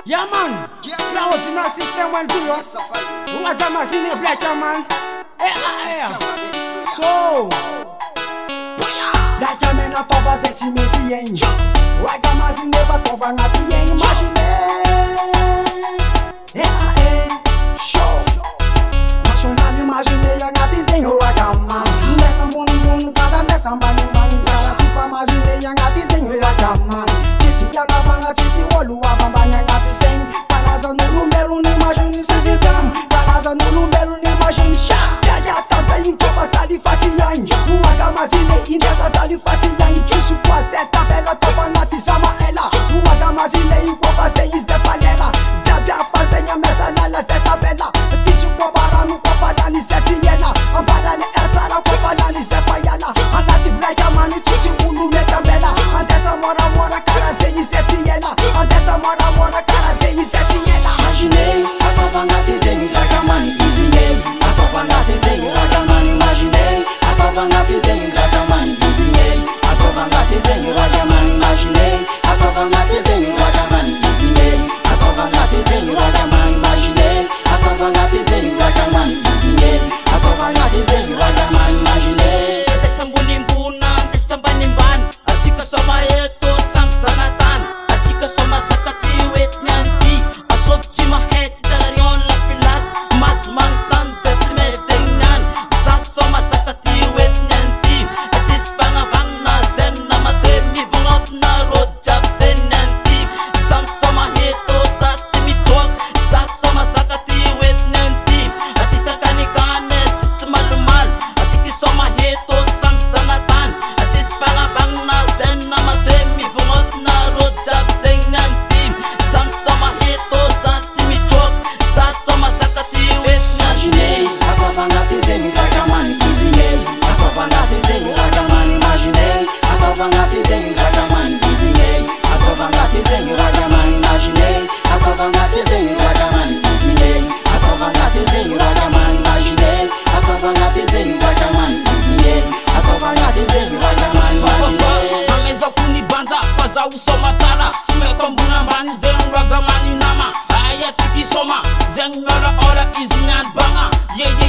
Yeah man, la original system when do you? Ragamazine black man. So black man na toba sentimenti yen. Ragamazine ba toba na bien imagine. Show. National imagine ya ngati zenyo ragama. Nessa monu kada nessa bani kada tupa imagine ya ngati zenyo ragama. Chisi ya kabanga chisi wolu wa bamba ngati zen. Kalaza no lumberu ni imagine sisitam. Kalaza no lumberu ni imagine sha. Ya tanta yin toba sali fati yan. Ragamazine indesa sali fati yan. Chusu kwa seta bela toba ngati sama ela. Ragamazine ikoba zeyi zepanela. Dabia fantenya mesa la seta bela. Tichu kwa baranu kwa badani seti yela. Ambadane etara kwa badani sepa yala. Andati blaika mani chisi ulu metambela. Andesa mora kara zeyi seti yela. Andesa mora kara zeyi seti yela. Imagine, akavangati zenyu ragamani izinye. Akavangati zenyu ragamani imagine. Akavangati zenyu ragamani izinye. Akavangati zenyu ragamani imagine. Akavangati zenyu ragamani izinye. Akavangati zenyu ragamani imagine. Akavangati zenyu ragamani izinye. Akavangati zenyu ragamani imagine. Desambunimbuna, desambaniban. Atika soma yeto samsanatan. Atika soma sakati wet nyanti. Aswap tima het dalarion la pilas. Mas mangtan tetsime zengnan. Sa soma sakati wet nyanti. Atis bangabang na zen na matemi bungot na road jab zen nyanti. Sam soma heto sa timi talk. Sa soma sakati wet nyanti. Atis kanikane tis malumal. Atiki soma heto sam sanatan. Atis bangabang na zen na matemi bungot na road jab zen nyanti. Sam soma heto sa timi talk. Sa soma sakati wet Imagine, akavangati zenyu ragamani izinye. Akavangati zenyu ragamani imagine. Akavangati zenyu ragamani izinye. Akavangati zenyu ragamani imagine. Akavangati zenyu ragamani izinye. Akavangati zenyu ragamani imagine. Akavangati zenyu ragamani izinye. Akavangati zenyu ragamani imagine. Ameza kuni banza faza usoma tala. Sime kombuna bani zen ragamani nama. Aya tiki soma zen mera ora izinan banga.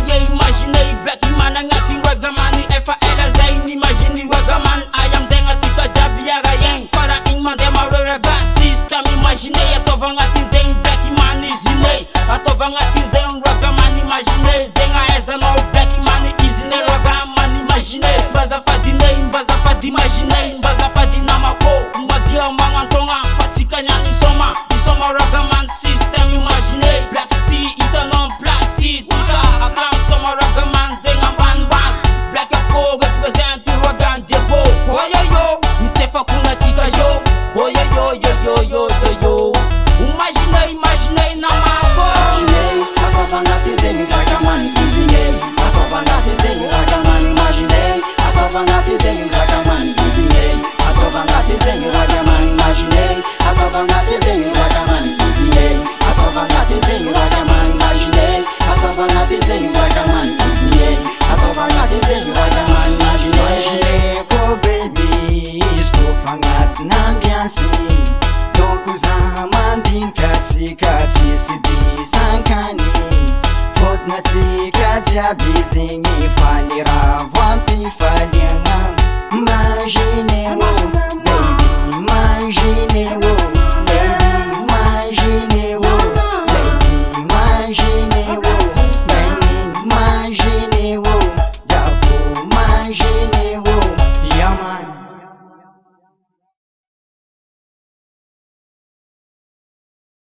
Imagine black man ngati ragamani efa ela zain imagine ragaman ayam denga tika jabi ya yang para ingman dema rega system imagine ya tova ngati zen black man izine atova ngati zen ragaman imagine zenga eza no black man izine ragaman imagine baza fadi imagine baza fadi namako mbagia mangantonga fatika nyani isoma ragaman system imagine black steel internal plastic tika akram soma ragaman zenga ban black afro represent ragan debo oyoyo nitefa kuna tika yo oyoyo imagine na mako Imagine, akavangati zenyu ragamani izinye. Akavangati zenyu ragamani imagine. Akavangati zenyu ragamani izinye. Akavangati zenyu ragamani imagine. Akavangati zenyu ragamani izinye. Akavangati zenyu ragamani imagine. Akavangati zenyu ragamani izinye. Akavangati zenyu ragamani imagine. Imagine ko baby, iskofangati n'ambiance. Dokuza mandin kati sidi sankani. Fotna tika jabi zingi falira.